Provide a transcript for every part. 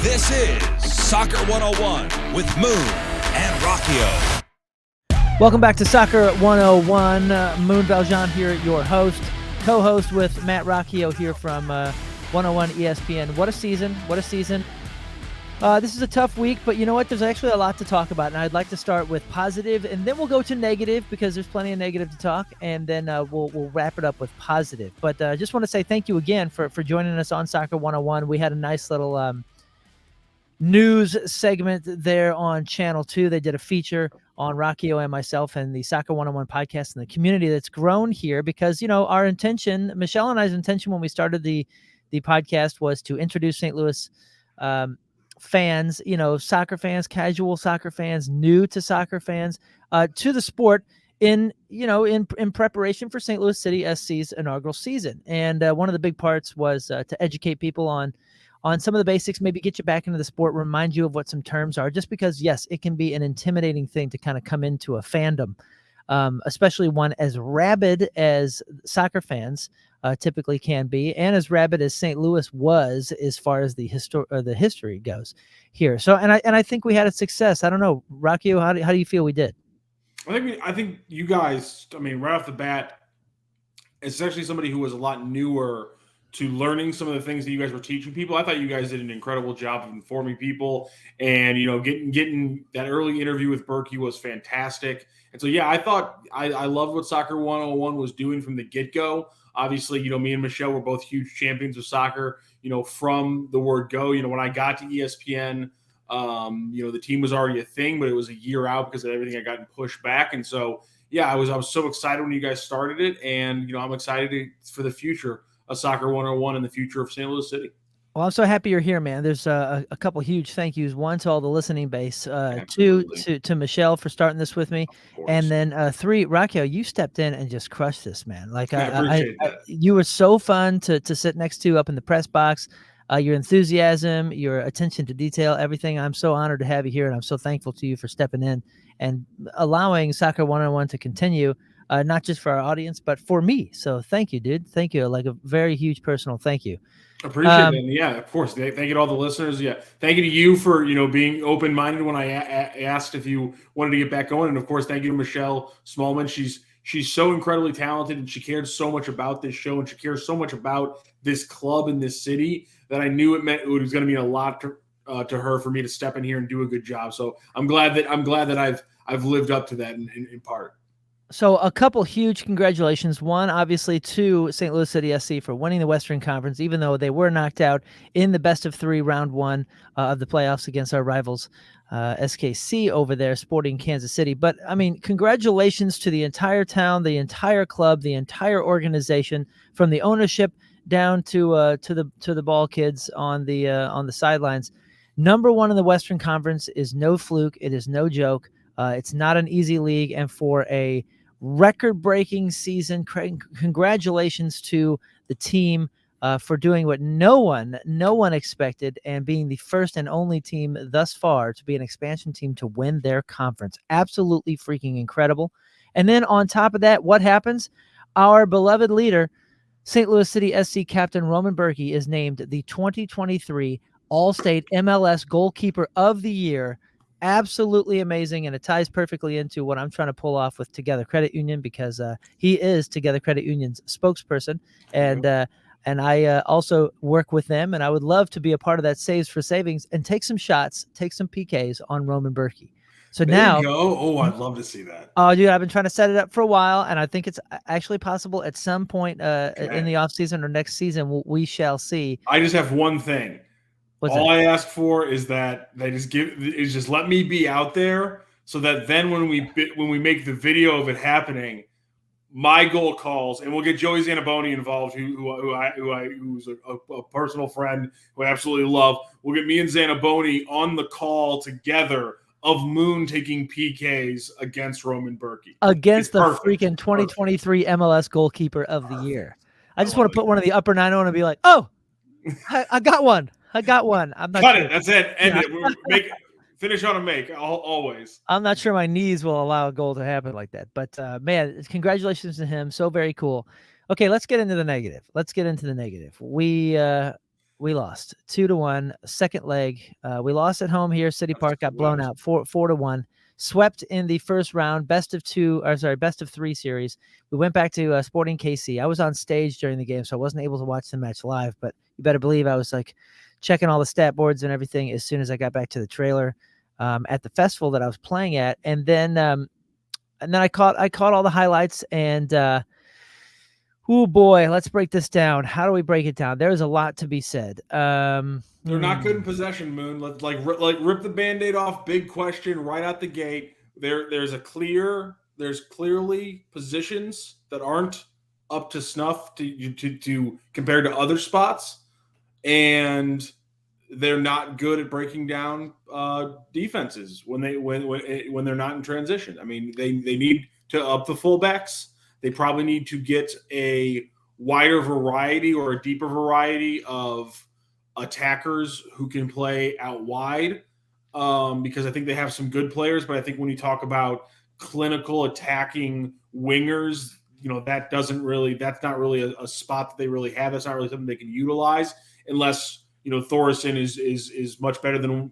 This is Soccer 101 with Moon and Rocchio. Welcome back to Soccer 101. Moon Valjean here, your host, co-host with Matt Rocchio here from 101 ESPN. What a season. What a season. This is a tough week, but you know what? There's actually a lot to talk about, and I'd like to start with positive, and then we'll go to negative because there's plenty of negative to talk, and then we'll wrap it up with positive. But I just want to say thank you again for joining us on Soccer 101. We had a nice little news segment there on Channel 2. They did a feature on Rocchio and myself and the Soccer 101 podcast and the community that's grown here because, you know, our intention, Michelle and I's intention when we started the podcast was to introduce St. Louis fans, you know, soccer fans, casual soccer fans, new to soccer fans, to the sport in preparation for St. Louis City SC's inaugural season. And one of the big parts was to educate people on some of the basics, maybe get you back into the sport, remind you of what some terms are, just because, yes, it can be an intimidating thing to kind of come into a fandom, especially one as rabid as soccer fans typically can be, and as rabid as St. Louis was as far as the history goes here. So, and I think we had a success. I don't know, Rocchio, how do you feel we did? I think you guys, I mean, right off the bat, especially somebody who was a lot newer to learning some of the things that you guys were teaching people. I thought you guys did an incredible job of informing people, and, you know, getting that early interview with Berkey was fantastic. And so, yeah, I thought I loved what Soccer 101 was doing from the get-go. Obviously, you know, me and Michelle were both huge champions of soccer, you know, from the word go. You know, when I got to ESPN, you know, the team was already a thing, but it was a year out because of everything had gotten pushed back. And so, yeah, I was so excited when you guys started it, and, you know, I'm excited for the future of Soccer 101 and the future of St. Louis City. Well, I'm so happy you're here, man. There's a couple huge thank yous. One, to all the listening base. Two, to Michelle for starting this with me. And then three, Rocchio, you stepped in and just crushed this, man. Like, I appreciate that. You were so fun to sit next to up in the press box. Your enthusiasm, your attention to detail, everything. I'm so honored to have you here, and I'm so thankful to you for stepping in and allowing Soccer 101 to continue. Not just for our audience, but for me. So thank you, dude. Thank you. Like, a very huge personal thank you. Appreciate it. Yeah, of course. Thank you to all the listeners. Yeah. Thank you to you for, you know, being open-minded when I asked if you wanted to get back going. And of course, thank you to Michelle Smallman. She's so incredibly talented, and she cares so much about this show, and she cares so much about this club in this city that I knew it was going to mean a lot to her for me to step in here and do a good job. So I'm glad that I've lived up to that in part. So a couple huge congratulations. One, obviously, to St. Louis City SC for winning the Western Conference, even though they were knocked out in the best-of-3 round one of the playoffs against our rivals, SKC over there, Sporting Kansas City. But, I mean, congratulations to the entire town, the entire club, the entire organization, from the ownership down to the ball kids on the sidelines. Number one in the Western Conference is no fluke. It is no joke. It's not an easy league, and for a record-breaking season, congratulations to the team for doing what no one expected, and being the first and only team thus far to be an expansion team to win their conference. Absolutely freaking incredible. And then on top of that, what happens? Our beloved leader, St. Louis City SC captain Roman Berkey, is named the 2023 All-State MLS Goalkeeper of the Year. Absolutely amazing, and it ties perfectly into what I'm trying to pull off with Together Credit Union, because he is Together Credit Union's spokesperson, and I also work with them, and I would love to be a part of that Saves for Savings and take some shots, take some PKs on Roman Berkey. So there you go. Oh, I'd love to see that. Oh, dude, I've been trying to set it up for a while, and I think it's actually possible at some point in the offseason or next season. We shall see. I just have one thing. All I ask for is that they just let me be out there, so that then when we make the video of it happening, my goal calls, and we'll get Joey Zanaboni involved, who's a personal friend who I absolutely love. We'll get me and Zanaboni on the call together of Moon taking PKs against Roman Berkey. Against the freaking 2023 MLS Goalkeeper of the Year. I just want to put one of the upper 9 on and be like, oh, I got one. I'm not Cut sure. it. That's it. End it. Finish on a make, always. I'm not sure my knees will allow a goal to happen like that. But, man, congratulations to him. So very cool. Okay, let's get into the negative. We We lost 2-1. Second leg, we lost at home here. City Park got blown out 4-1. Swept in the first round, best of 3 series. We went back to Sporting KC. I was on stage during the game, so I wasn't able to watch the match live. But you better believe I was like checking all the stat boards and everything as soon as I got back to the trailer at the festival that I was playing at. And then I caught all the highlights and. Oh boy, let's break this down. How do we break it down? There's a lot to be said. They're not good in possession, Moon. Let's rip the Band-Aid off. Big question right out the gate. There's clearly positions that aren't up to snuff to compared to other spots, and they're not good at breaking down defenses when they're not in transition. I mean, they need to up the fullbacks. They probably need to get a wider variety or a deeper variety of attackers who can play out wide because I think they have some good players. But I think when you talk about clinical attacking wingers, that's not really a spot that they really have. That's not really something they can utilize unless, Thoresen is much better than,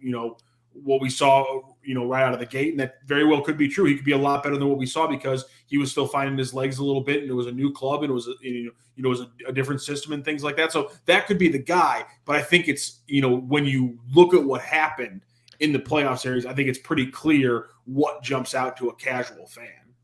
what we saw, right out of the gate. And that very well could be true. He could be a lot better than what we saw because he was still finding his legs a little bit, and it was a new club, and it was a different system and things like that. So that could be the guy. But I think it's, when you look at what happened in the playoff series, I think it's pretty clear what jumps out to a casual fan.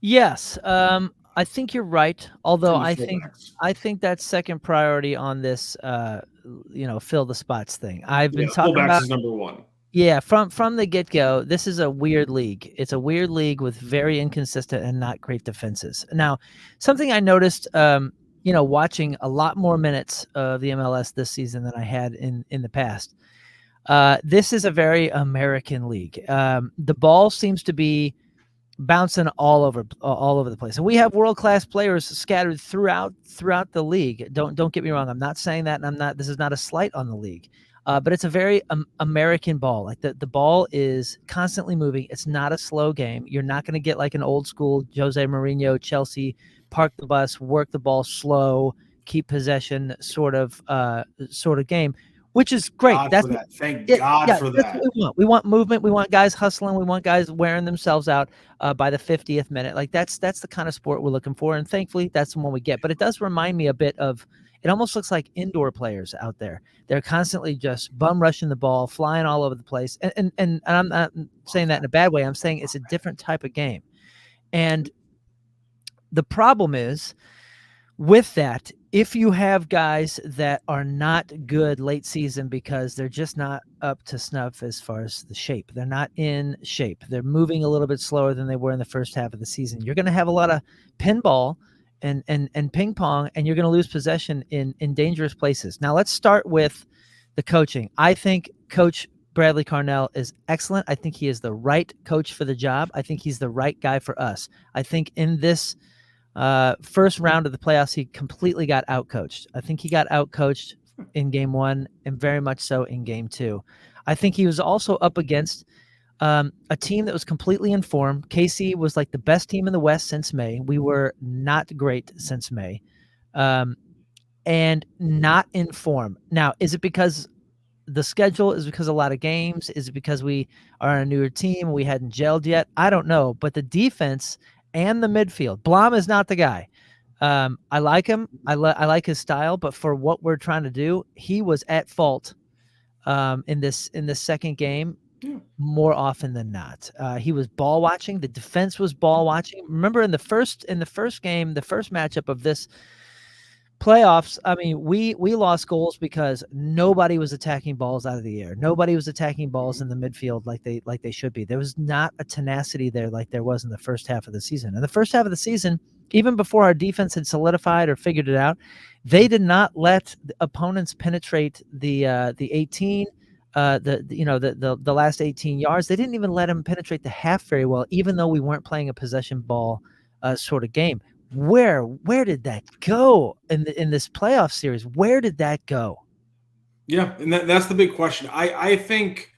Yes. I think you're right. Although I think that's second priority on this, fill the spots thing. I've been talking about is number one. Yeah, from the get-go, this is a weird league. It's a weird league with very inconsistent and not great defenses. Now, something I noticed, watching a lot more minutes of the MLS this season than I had in the past. This is a very American league. The ball seems to be bouncing all over the place, and we have world-class players scattered throughout the league. Don't get me wrong. I'm not saying that, and this is not a slight on the league. But it's a very American ball. Like the ball is constantly moving. It's not a slow game. You're not going to get like an old school Jose Mourinho, Chelsea, park the bus, work the ball slow, keep possession sort of game, which is great. Thank God for that. That's what we want. We want movement. We want guys hustling. We want guys wearing themselves out by the 50th minute. Like that's the kind of sport we're looking for. And thankfully, that's the one we get. But it does remind me a bit of. It almost looks like indoor players out there. They're constantly just bum rushing the ball, flying all over the place. And I'm not saying that in a bad way. I'm saying it's a different type of game. And the problem is with that, if you have guys that are not good late season because they're just not up to snuff as far as the shape, they're not in shape, they're moving a little bit slower than they were in the first half of the season, you're going to have a lot of pinball and ping pong, and you're going to lose possession in dangerous places. Now let's start with the coaching. I think Coach Bradley Carnell is excellent. I think he is the right coach for the job. I think he's the right guy for us. I think in this first round of the playoffs, he completely got outcoached. I think he got outcoached in game one and very much so in game two. I think he was also up against a team that was completely informed. KC was like the best team in the West since May. We were not great since May, and not in form. Now, is it because the schedule? Is it because a lot of games? Is it because we are a newer team? We hadn't gelled yet? I don't know. But the defense and the midfield, Blom is not the guy. I like him. I like his style. But for what we're trying to do, he was at fault in this second game. More often than not, he was ball watching. The defense was ball watching. Remember in the first game, the first matchup of this playoffs, I mean, we lost goals because nobody was attacking balls out of the air. Nobody was attacking balls in the midfield like they should be. There was not a tenacity there like there was in the first half of the season. In the first half of the season, even before our defense had solidified or figured it out, they did not let the opponents penetrate the 18. The last 18 yards. They didn't even let him penetrate the half very well, even though we weren't playing a possession ball sort of game. Where did that go in this playoff series? Where did that go? Yeah, and that's the big question. I think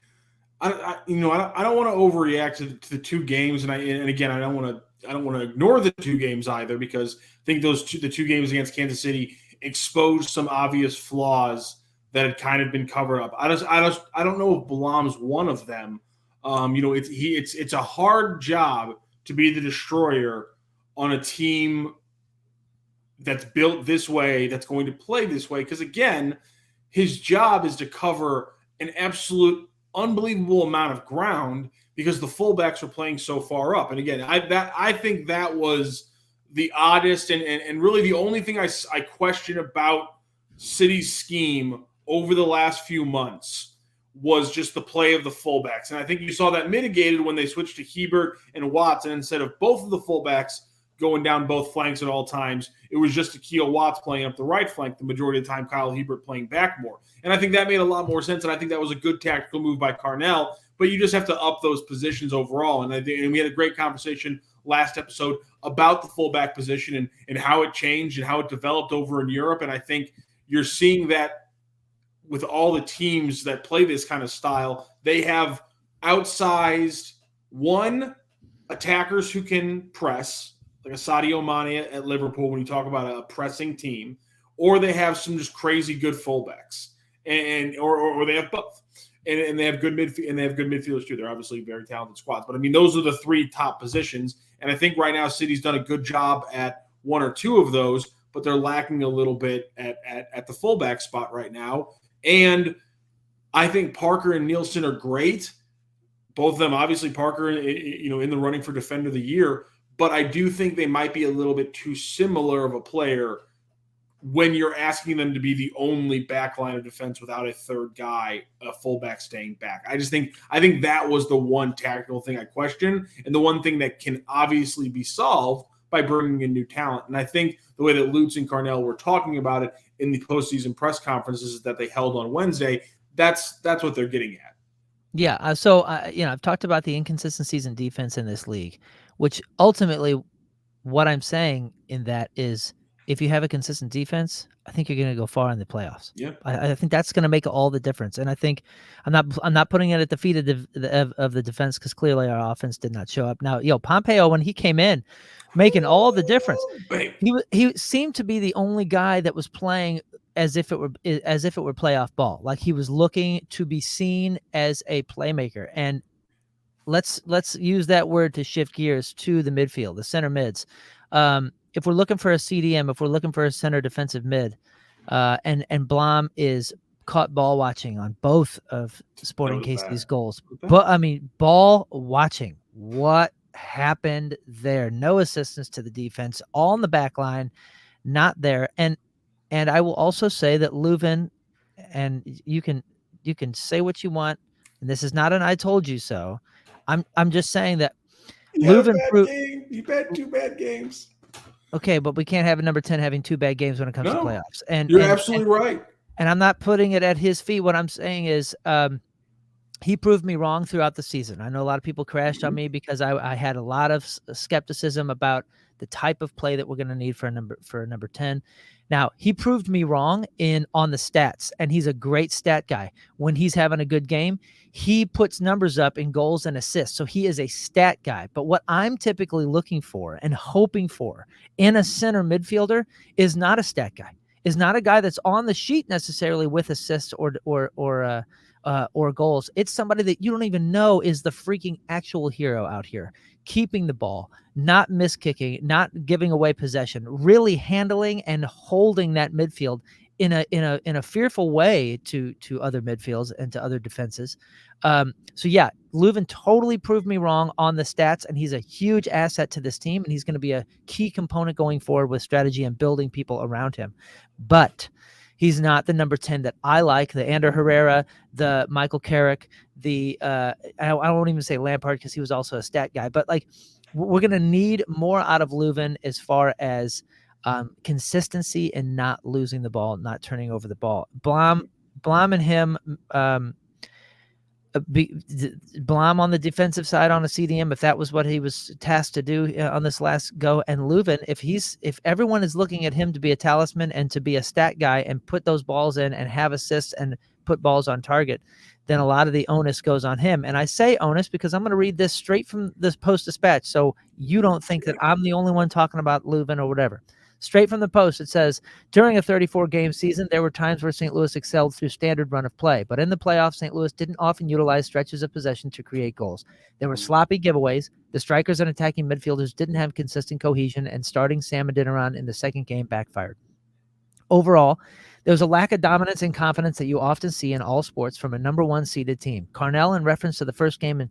I don't want to overreact to the two games, and again I don't want to ignore the two games either, because I think the two games against Kansas City exposed some obvious flaws that had kind of been covered up. I don't know if Blom's one of them. It's a hard job to be the destroyer on a team that's built this way, that's going to play this way. Because again, his job is to cover an absolute unbelievable amount of ground because the fullbacks are playing so far up. And again, I think that was the oddest and really the only thing I question about City's scheme over the last few months was just the play of the fullbacks. And I think you saw that mitigated when they switched to Hebert and Watts. And instead of both of the fullbacks going down both flanks at all times, it was just Akil Watts playing up the right flank the majority of the time, Kyle Hebert playing back more. And I think that made a lot more sense, and I think that was a good tactical move by Carnell, but you just have to up those positions overall. And we had a great conversation last episode about the fullback position and how it changed and how it developed over in Europe, and I think you're seeing that with all the teams that play this kind of style. They have outsized, one, attackers who can press, like a Sadio Mane at Liverpool when you talk about a pressing team, or they have some just crazy good fullbacks, or they have both, and they have good midfielders too. They're obviously very talented squads, but I mean those are the three top positions, and I think right now City's done a good job at one or two of those, but they're lacking a little bit at the fullback spot right now. And I think Parker and Nielsen are great, both of them. Obviously, Parker, in the running for Defender of the Year. But I do think they might be a little bit too similar of a player when you're asking them to be the only back line of defense without a third guy, a fullback staying back. I think that was the one tactical thing I question, and the one thing that can obviously be solved by bringing in new talent. And I think the way that Lutz and Carnell were talking about it in the postseason press conferences that they held on Wednesday, that's what they're getting at. Yeah. I've talked about the inconsistencies in defense in this league, which ultimately what I'm saying in that is if you have a consistent defense, I think you're going to go far in the playoffs. Yeah. I think that's going to make all the difference. And I think I'm not putting it at the feet of the defense because clearly our offense did not show up. Now, Pompeo, when he came in, making all the difference, he seemed to be the only guy that was playing as if it were playoff ball. Like he was looking to be seen as a playmaker. And let's use that word to shift gears to the midfield, the center mids. If we're looking for a CDM, if we're looking for a center defensive mid, and Blom is caught ball watching on both of Sporting KC's goals. But I mean, ball watching. What happened there? No assistance to the defense, all in the back line, not there. And I will also say that Leuven, and you can say what you want, and this is not an I told you so. I'm just saying that Leuven You've had 2 bad games. Okay, but we can't have a number 10 having 2 bad games when it comes to playoffs. And you're absolutely right. And I'm not putting it at his feet. What I'm saying is he proved me wrong throughout the season. I know a lot of people crashed on me because I had a lot of skepticism about the type of play that we're going to need for a number 10. Now, he proved me wrong on the stats, and he's a great stat guy. When he's having a good game, he puts numbers up in goals and assists, so he is a stat guy. But what I'm typically looking for and hoping for in a center midfielder is not a stat guy, is not a guy that's on the sheet necessarily with assists or goals. It's somebody that you don't even know is the freaking actual hero out here, keeping the ball, not miskicking, not giving away possession, really handling and holding that midfield in a fearful way to other midfields and to other defenses. Leuven totally proved me wrong on the stats, and he's a huge asset to this team, and he's going to be a key component going forward with strategy and building people around him. But he's not the number 10 that I like, the Ander Herrera, the Michael Carrick, I won't even say Lampard because he was also a stat guy. But like, we're going to need more out of Leuven as far as consistency and not losing the ball, not turning over the ball. Blom and him, Blom on the defensive side on a CDM, if that was what he was tasked to do on this last go, and Leuven, if everyone is looking at him to be a talisman and to be a stat guy and put those balls in and have assists and put balls on target, then a lot of the onus goes on him. And I say onus because I'm going to read this straight from this Post-Dispatch, so you don't think that I'm the only one talking about Leuven or whatever. Straight from the Post, it says, during a 34-game season, there were times where St. Louis excelled through standard run of play. But in the playoffs, St. Louis didn't often utilize stretches of possession to create goals. There were sloppy giveaways. The strikers and attacking midfielders didn't have consistent cohesion, and starting Sam Adeniran in the second game backfired. Overall, there was a lack of dominance and confidence that you often see in all sports from a number one seeded team. Carnell, in reference to the first game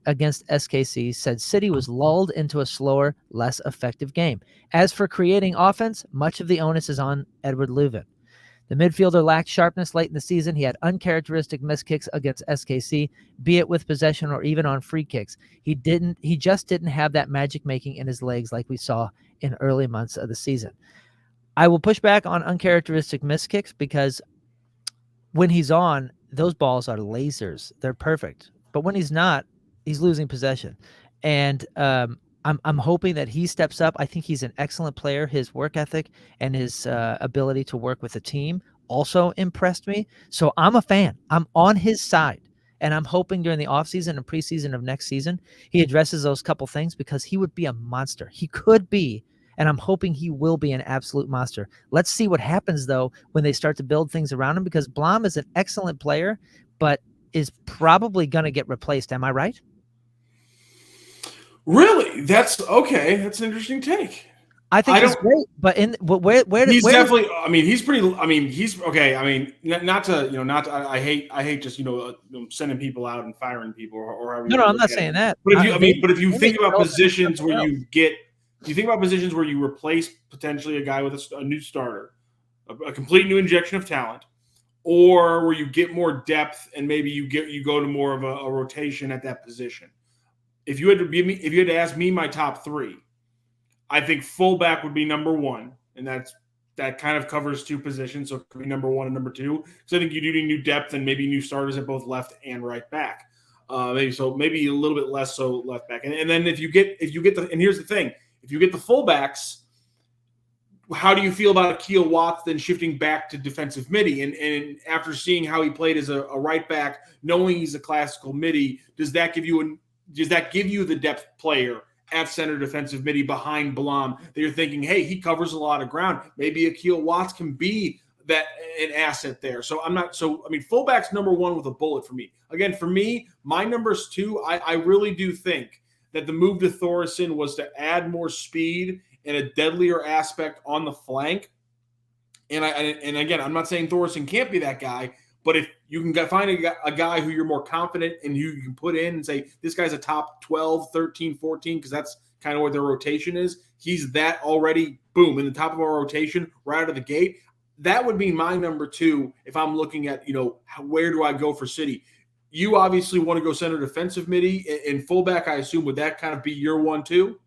against SKC, said City was lulled into a slower, less effective game. As for creating offense, much of the onus is on Edward Leuven. The midfielder lacked sharpness late in the season. He had uncharacteristic missed kicks against SKC, be it with possession or even on free kicks. He just didn't have that magic making in his legs like we saw in early months of the season. I will push back on uncharacteristic missed kicks because when he's on, those balls are lasers. They're perfect. But when he's not, he's losing possession. And I'm hoping that he steps up. I think he's an excellent player. His work ethic and his ability to work with a team also impressed me. So I'm a fan. I'm on his side. And I'm hoping during the offseason and preseason of next season, he addresses those couple things because he would be a monster. He could be. And I'm hoping he will be an absolute monster. Let's see what happens, though, when they start to build things around him, because Blom is an excellent player, but is probably going to get replaced. Am I right? Really? That's okay. That's an interesting take. I think he's great, but he's definitely. I mean, he's pretty. I mean, he's okay. I mean, not to. I hate just sending people out and firing people or however. No, I'm not saying that. But if you think about positions where you get. You think about positions where you replace potentially a guy with a new starter, a complete new injection of talent, or where you get more depth and maybe you go to more of a rotation at that position. If you had to ask me my top three, I think fullback would be number one, and that kind of covers two positions, so it could be number one and number two. So I think you do need new depth and maybe new starters at both left and right back. Maybe a little bit less so left back, and then if you get and here's the thing. If you get the fullbacks, how do you feel about Akil Watts then shifting back to defensive midi? And after seeing how he played as a right back, knowing he's a classical midi, does that give you the depth player at center defensive midi behind Blom that you're thinking, hey, he covers a lot of ground. Maybe Akil Watts can be an asset there. So fullback's number one with a bullet for me. Again, for me, my numbers two, I really do think that the move to Thoresen was to add more speed and a deadlier aspect on the flank. And again, I'm not saying Thoresen can't be that guy, but if you can find a guy who you're more confident and who you can put in and say, this guy's a top 12, 13, 14, because that's kind of what their rotation is. He's that already, boom, in the top of our rotation right out of the gate. That would be my number two if I'm looking at, where do I go for City? You obviously want to go center defensive midi and fullback. I assume would that kind of be your one too?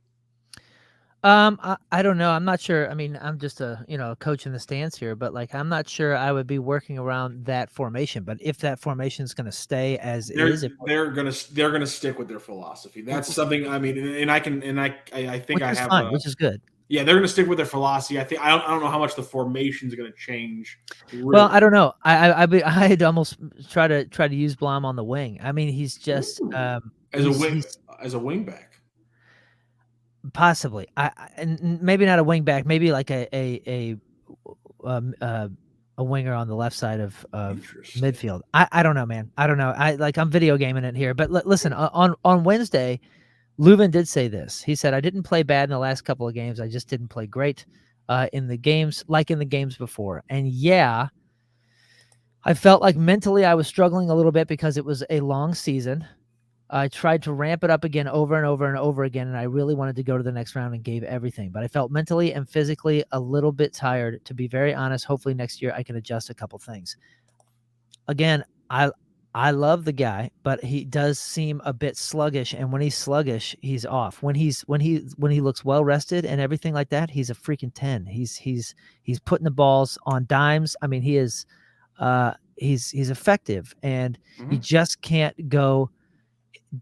I don't know. I'm not sure. I mean, I'm just a coach in the stands here, but I'm not sure I would be working around that formation. But if that formation is going to stay as is, they're going to stick with their philosophy. That's something. I mean, and I think I have which is good. Yeah, they're going to stick with their philosophy. I don't know how much the formation is going to change. Really. Well, I don't know. I'd almost try to use Blom on the wing. I mean, he's just as a wing back, possibly. And maybe not a wing back. Maybe like a winger on the left side of midfield. I don't know, man. I don't know. I'm video gaming it here. But listen, on Wednesday, Leuven did say this. He said, I didn't play bad in the last couple of games. I just didn't play great in the games before. And yeah, I felt like mentally I was struggling a little bit because it was a long season. I tried to ramp it up again over and over and over again, and I really wanted to go to the next round and gave everything. But I felt mentally and physically a little bit tired, to be very honest. Hopefully next year I can adjust a couple things. Again, I love the guy, but he does seem a bit sluggish, and when he's sluggish, he's off. When he looks well rested and everything like that, he's a freaking 10. He's putting the balls on dimes. I mean, he is he's effective, and you just can't go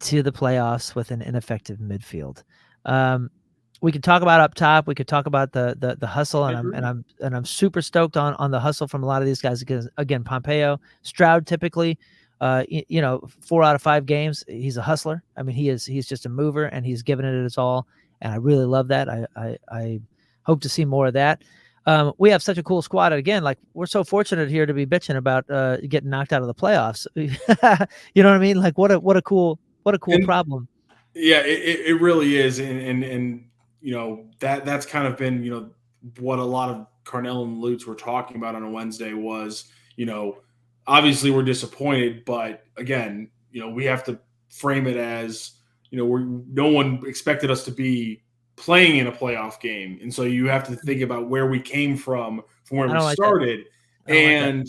to the playoffs with an ineffective midfield. We could talk about up top. We could talk about the hustle, and I'm super stoked on the hustle from a lot of these guys. Because again, Pompeo, Stroud, typically, 4 out of 5 games, he's a hustler. I mean, he's just a mover, and he's giving it his all, and I really love that. I hope to see more of that. We have such a cool squad. Again, like we're so fortunate here to be bitching about getting knocked out of the playoffs. You know what I mean? Like what a cool problem. Yeah, it really is, and that's kind of been what a lot of Carnell and Lutz were talking about on a Wednesday was obviously we're disappointed, but again we have to frame it as no one expected us to be playing in a playoff game, and so you have to think about where we came from where we started. And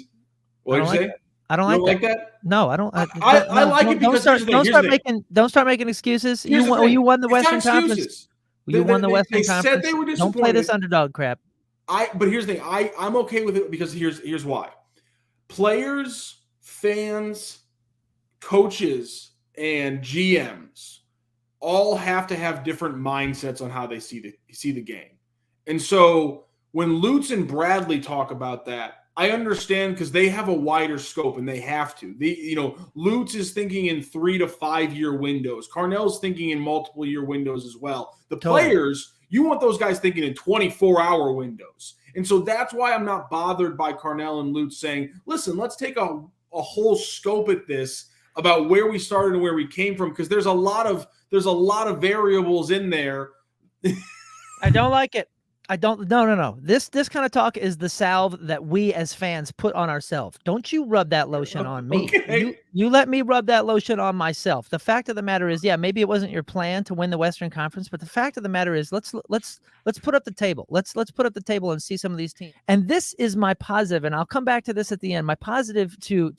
what did you say? I don't like that. No, I don't. I like it because don't start making excuses. You won the Western Conference. You won the Western Conference. Said they were disappointed. Don't play this underdog crap. But here's the thing. I'm okay with it because here's why. Players, fans, coaches, and GMs all have to have different mindsets on how they see the game. And so when Lutz and Bradley talk about that, I understand because they have a wider scope and they have to. Lutz is thinking in 3 to 5 year windows. Carnell's thinking in multiple year windows as well. The players, you want those guys thinking in 24-hour windows. And so that's why I'm not bothered by Carnell and Lutz saying, listen, let's take a whole scope at this about where we started and where we came from, because there's a lot of variables in there. I don't like it. I don't. No. This kind of talk is the salve that we as fans put on ourselves. Don't you rub that lotion on me. Okay. You let me rub that lotion on myself. The fact of the matter is, yeah, maybe it wasn't your plan to win the Western Conference, but the fact of the matter is, let's put up the table. Let's put up the table and see some of these teams. And this is my positive, and I'll come back to this at the end. My positive to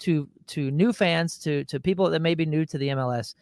new fans, to people that may be new to the MLS,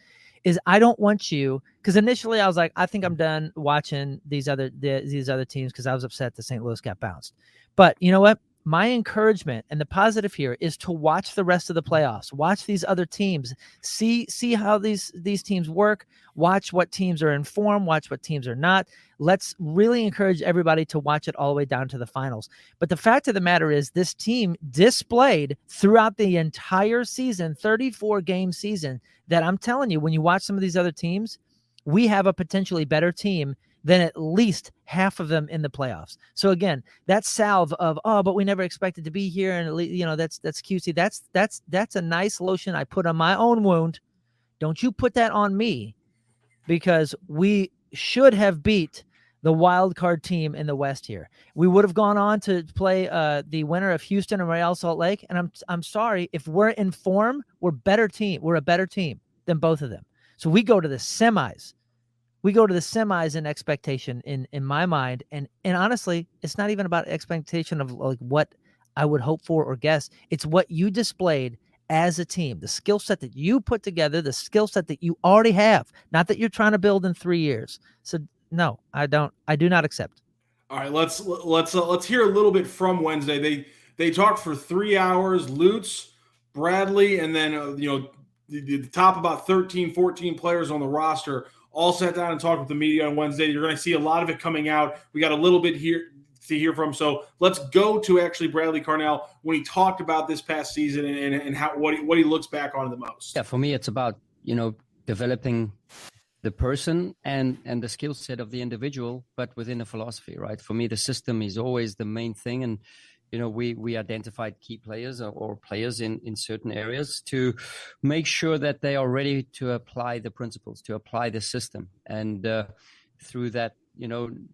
is I don't want you, because initially I was like, I think I'm done watching these other teams because I was upset that St. Louis got bounced. But you know what? My encouragement and the positive here is to watch the rest of the playoffs, watch these other teams, see how these teams work, watch what teams are in form, watch what teams are not. Let's really encourage everybody to watch it all the way down to the finals. But the fact of the matter is, this team displayed throughout the entire season, 34-game season, that I'm telling you, when you watch some of these other teams, we have a potentially better team than at least half of them in the playoffs. So again, that salve of, but we never expected to be here, and that's cutesy. That's a nice lotion I put on my own wound. Don't you put that on me, because we should have beat the wild card team in the West here. We would have gone on to play the winner of Houston and Real Salt Lake, and I'm sorry, if we're in form, we're a better team than both of them. So we go to the semis. We go to the semis in expectation in my mind. And honestly, it's not even about expectation of like what I would hope for or guess. It's what you displayed as a team, the skill set that you put together, the skill set that you already have, not that you're trying to build in 3 years. So no, I do not accept. All right, let's hear a little bit from Wednesday. They talked for 3 hours, Lutz, Bradley, and then the top about 13, 14 players on the roster all sat down and talked with the media on Wednesday. You're going to see a lot of it coming out. We got a little bit here to hear from. So let's go to actually Bradley Carnell when he talked about this past season and what he looks back on the most. Yeah, for me, it's about, developing the person and the skill set of the individual, but within a philosophy, right? For me, the system is always the main thing. And, we identified key players or players in certain areas to make sure that they are ready to apply the principles, to apply the system. And through that,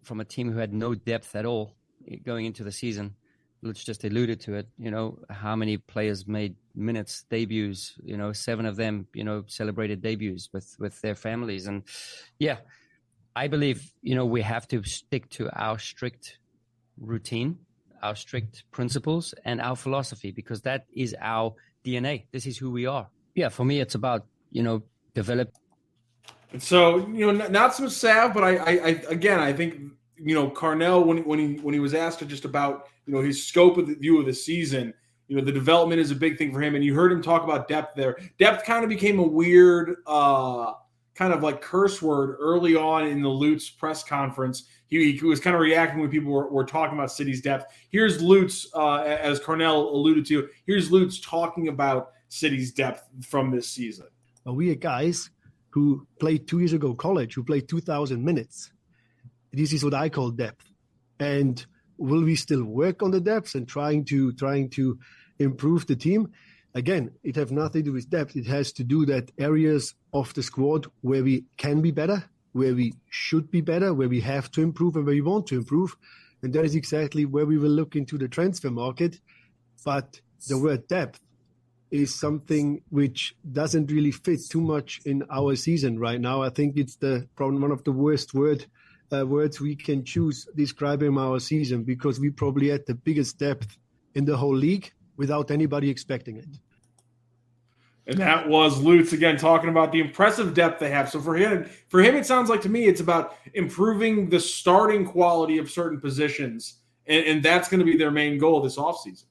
from a team who had no depth at all going into the season, Lutz just alluded to it, how many players made minutes, debuts, 7 of them, celebrated debuts with their families. And yeah, I believe, we have to stick to our strict routine, our strict principles, and our philosophy, because that is our DNA. This is who we are. Yeah, for me, it's about, develop. And so, not some salve, but I think, Carnell, when he was asked just about, his scope of the view of the season, the development is a big thing for him. And you heard him talk about depth there. Depth kind of became a weird kind of like curse word early on in the Lutz press conference. He was kind of reacting when people were talking about City's depth. Here's Lutz, as Carnell alluded to, here's Lutz talking about City's depth from this season. We are guys who played 2 years ago college, who played 2,000 minutes. This is what I call depth. And will we still work on the depth and trying to improve the team? Again, it has nothing to do with depth. It has to do that areas of the squad where we can be better, where we should be better, where we have to improve and where we want to improve. And that is exactly where we will look into the transfer market. But the word depth is something which doesn't really fit too much in our season right now. I think it's probably one of the worst words we can choose describing our season, because we probably had the biggest depth in the whole league without anybody expecting it. And that was Lutz again talking about the impressive depth they have. So for him, it sounds like to me it's about improving the starting quality of certain positions, and that's going to be their main goal this offseason.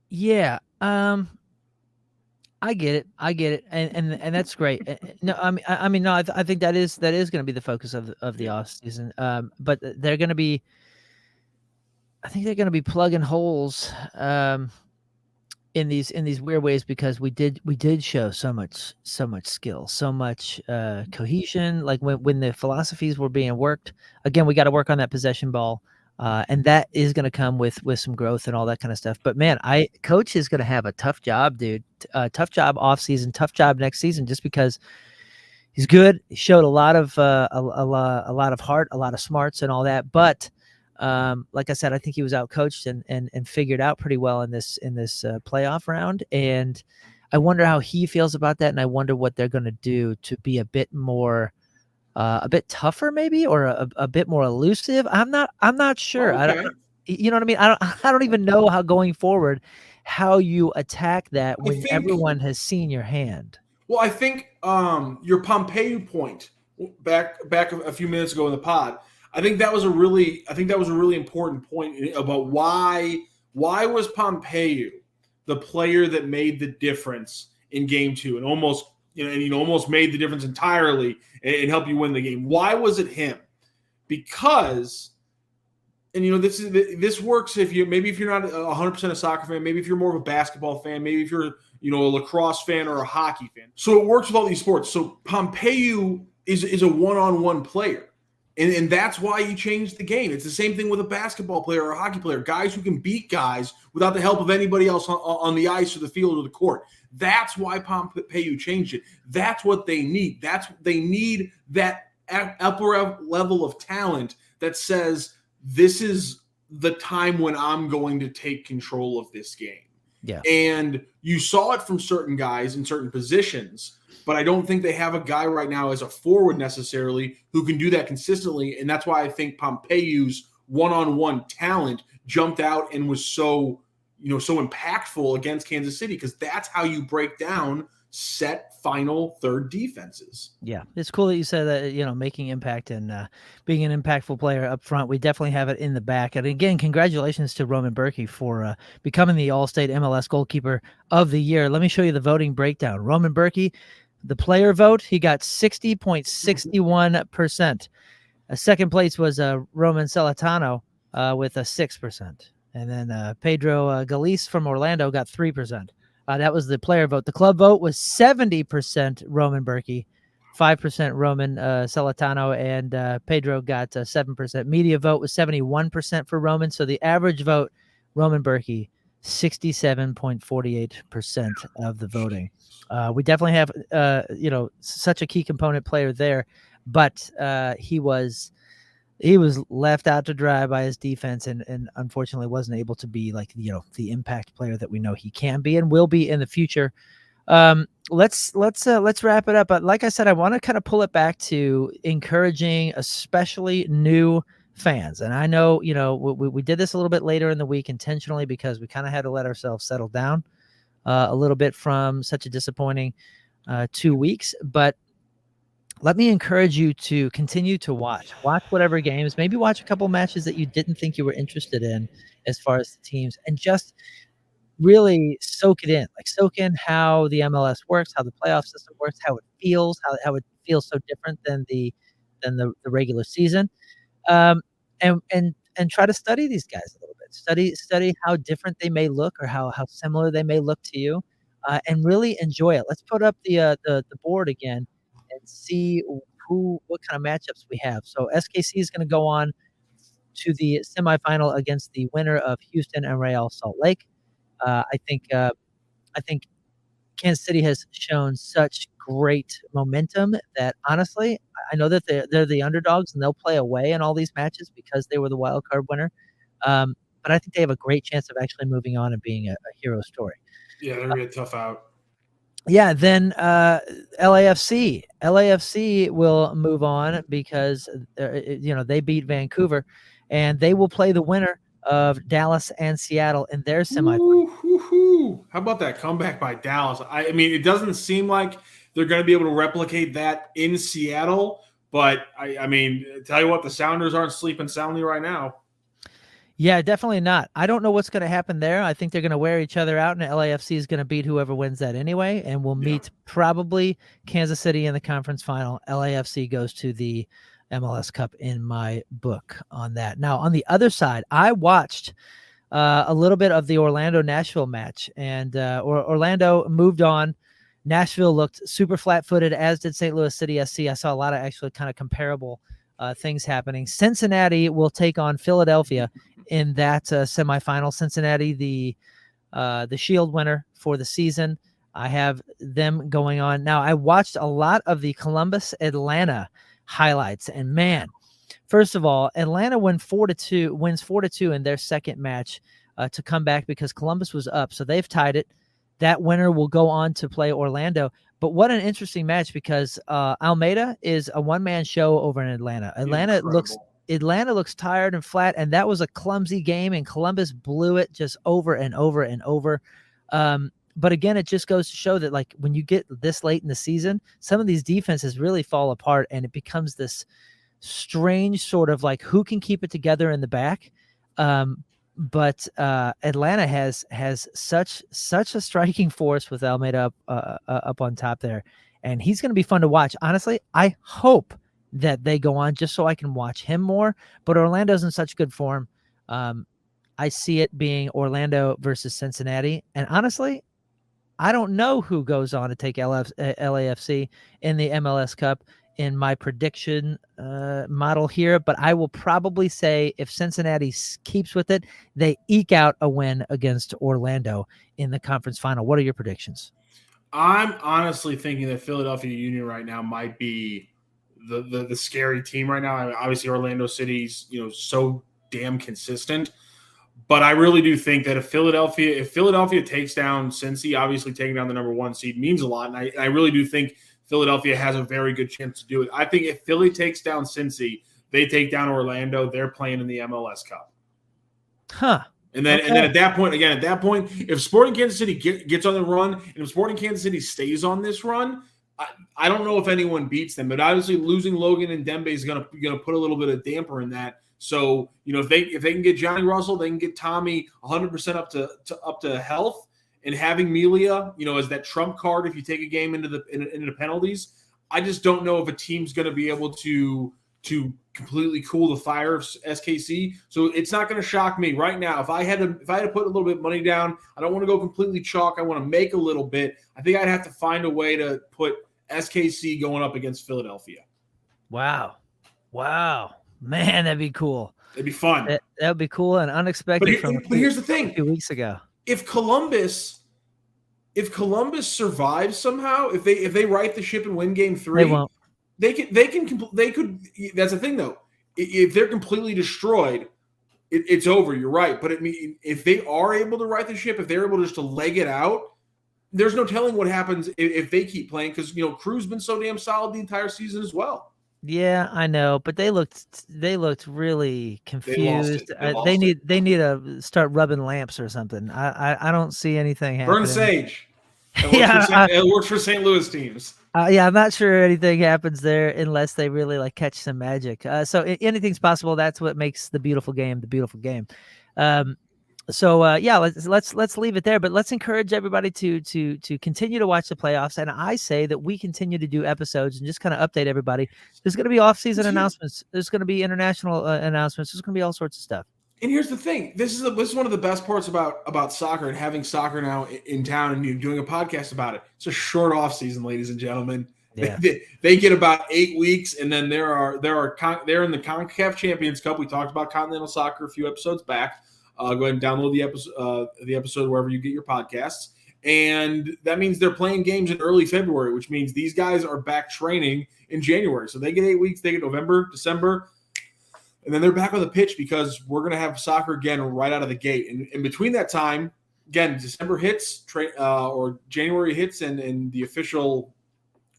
Yeah, I get it, and that's great. No, I mean, no, I think that is going to be the focus of the offseason. But they're going to be, I think they're going to be plugging holes, in these weird ways, because we did show so much skill, so much cohesion. Like when the philosophies were being worked, again, we got to work on that possession ball, and that is going to come with some growth and all that kind of stuff. But man, coach is going to have a tough job, dude. Tough job off season, tough job next season, just because he's good. He showed a lot of a lot of heart, a lot of smarts, and all that, but. Like I said, I think he was outcoached and figured out pretty well in this playoff round. And I wonder how he feels about that. And I wonder what they're going to do to be a bit more, a bit tougher maybe, or a bit more elusive. I'm not sure. Okay. You know what I mean? I don't even know how going forward, how you attack that when everyone has seen your hand. Well, I think your Pompeu point back a few minutes ago in the pod, I think that was a really important point about why was Pompeu the player that made the difference in game 2 and almost made the difference entirely and helped you win the game. Why was it him? Because, and this works if you're not 100% a soccer fan, maybe if you're more of a basketball fan, maybe if you're a lacrosse fan or a hockey fan. So it works with all these sports. So Pompeu is a one-on-one player. And that's why you changed the game. It's the same thing with a basketball player or a hockey player, guys who can beat guys without the help of anybody else on the ice or the field or the court. That's why Pompeu changed it. That's what they need. They need that upper level of talent that says, this is the time when I'm going to take control of this game. Yeah. And you saw it from certain guys in certain positions, but I don't think they have a guy right now as a forward necessarily who can do that consistently. And that's why I think Pompeu's one-on-one talent jumped out and was so impactful against Kansas City, because that's how you break down set final third defenses. Yeah, it's cool that you said that, making impact and being an impactful player up front. We definitely have it in the back. And again, congratulations to Roman Bürki for becoming the All-State MLS Goalkeeper of the Year. Let me show you the voting breakdown. Roman Bürki, the player vote, he got 60.61%. Second place was Roman Celentano with a 6%. And then Pedro Galice from Orlando got 3%. That was the player vote. The club vote was 70% Roman Bürki, 5% Roman Celentano, and Pedro got 7%. Media vote was 71% for Roman. So the average vote, Roman Bürki, 67.48% of the voting. We definitely have, such a key component player there, but he was left out to dry by his defense, and unfortunately wasn't able to be the impact player that we know he can be and will be in the future. Let's wrap it up. But like I said, I want to kind of pull it back to encouraging, especially new fans. And I know, we did this a little bit later in the week intentionally because we kind of had to let ourselves settle down a little bit from such a disappointing 2 weeks. But let me encourage you to continue to watch whatever games, maybe watch a couple matches that you didn't think you were interested in as far as the teams, and just really soak it in, soak in how the MLS works, how the playoff system works, how it feels, how it feels so different than the regular season. And try to study these guys a little bit, study how different they may look or how similar they may look to you, and really enjoy it. Let's put up the board again and see what kind of matchups we have. So SKC is going to go on to the semifinal against the winner of Houston and Real Salt Lake. I think Kansas City has shown such great momentum that honestly, I know that they're the underdogs and they'll play away in all these matches because they were the wild card winner. But I think they have a great chance of actually moving on and being a hero story. Yeah, they're gonna be a tough out. Yeah, then LAFC will move on because they beat Vancouver, and they will play the winner of Dallas and Seattle in their semifinal. How about that comeback by Dallas? I mean, it doesn't seem like they're going to be able to replicate that in Seattle, but I mean, tell you what, the Sounders aren't sleeping soundly right now. Yeah, definitely not. I don't know what's going to happen there. I think they're going to wear each other out, and LAFC is going to beat whoever wins that anyway, and we'll meet probably Kansas City in the conference final. LAFC goes to the MLS Cup in my book on that. Now, on the other side, I watched a little bit of the Orlando-Nashville match, and Orlando moved on. Nashville looked super flat-footed, as did St. Louis City SC. I saw a lot of actually kind of comparable things happening. Cincinnati will take on Philadelphia in that semifinal. Cincinnati, the Shield winner for the season. I have them going on. Now, I watched a lot of the Columbus-Atlanta highlights, and man, first of all, Atlanta wins 4-2 in their second match to come back because Columbus was up, so they've tied it. That winner will go on to play Orlando. But what an interesting match because Almeida is a one-man show over in Atlanta. Atlanta looks tired and flat, and that was a clumsy game, and Columbus blew it just over and over and over. But again, it just goes to show that like when you get this late in the season, some of these defenses really fall apart, and it becomes this strange sort of like who can keep it together in the back. But Atlanta has such a striking force with Almeida up on top there, and he's going to be fun to watch. Honestly, I hope that they go on just so I can watch him more. But Orlando's in such good form. I see it being Orlando versus Cincinnati, and honestly, I don't know who goes on to take LAFC in the MLS Cup in my prediction model here, but I will probably say if Cincinnati keeps with it, they eke out a win against Orlando in the conference final. What are your predictions? I'm honestly thinking that Philadelphia Union right now might be the scary team right now. I mean, obviously, Orlando City's so damn consistent, but I really do think that if Philadelphia takes down Cincy, obviously taking down the number 1 seed means a lot, and I really do think Philadelphia has a very good chance to do it. I think if Philly takes down Cincy, they take down Orlando. They're playing in the MLS Cup. Huh. And then at that point, if Sporting Kansas City gets on the run, and if Sporting Kansas City stays on this run, I don't know if anyone beats them. But obviously, losing Logan and Dembe is gonna put a little bit of damper in that. So if they can get Johnny Russell, they can get Tommy 100% up to health. And having Melia, as that trump card if you take a game into the penalties, I just don't know if a team's going to be able to completely cool the fire of SKC. So it's not going to shock me right now. If I had to put a little bit of money down, I don't want to go completely chalk. I want to make a little bit. I think I'd have to find a way to put SKC going up against Philadelphia. Wow, man, that'd be cool. It'd be fun. That would be cool and unexpected. But here's the thing: a few weeks ago. If Columbus survives somehow, if they right the ship and win Game 3, they won't. They could. That's the thing, though. If they're completely destroyed, it's over. You're right, but if they are able to right the ship, if they're able just to leg it out, there's no telling what happens if they keep playing because Crew's been so damn solid the entire season as well. Yeah, I know, but they looked really confused. They need to start rubbing lamps or something. I don't see anything happening. Burn sage. It works for St. Louis teams. Yeah, I'm not sure anything happens there unless they really catch some magic. So anything's possible. That's what makes the beautiful game the beautiful game. Let's leave it there, but let's encourage everybody to continue to watch the playoffs. And I say that we continue to do episodes and just kind of update everybody. There's going to be off-season announcements. There's going to be international announcements. There's going to be all sorts of stuff. And here's the thing: this is one of the best parts about soccer and having soccer now in town and doing a podcast about it. It's a short off season, ladies and gentlemen. Yeah. They get about 8 weeks, and then they're in the CONCACAF Champions Cup. We talked about continental soccer a few episodes back. Go ahead and download the episode wherever you get your podcasts. And that means they're playing games in early February, which means these guys are back training in January. So they get 8 weeks. They get November, December, and then they're back on the pitch because we're going to have soccer again right out of the gate. And in between that time, again, December hits or January hits, and the official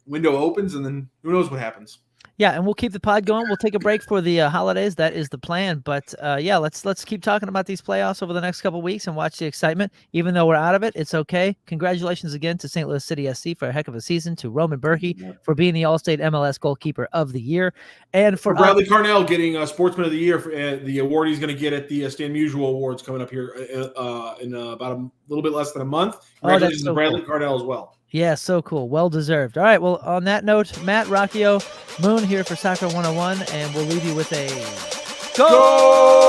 window opens, and then who knows what happens. Yeah, and we'll keep the pod going. We'll take a break for the holidays. That is the plan. But yeah, let's keep talking about these playoffs over the next couple of weeks and watch the excitement. Even though we're out of it, it's okay. Congratulations again to St. Louis City SC for a heck of a season, to Roman Berkey for being the All-State MLS Goalkeeper of the Year, and for Bradley Carnell getting Sportsman of the Year for the award he's going to get at the Stan Musial Awards coming up here in about a little bit less than a month. Congratulations to Bradley Carnell as well. Yeah, so cool. Well deserved. All right, well, on that note, Matt, Rocchio, Moon here for Soccer 101, and we'll leave you with a go!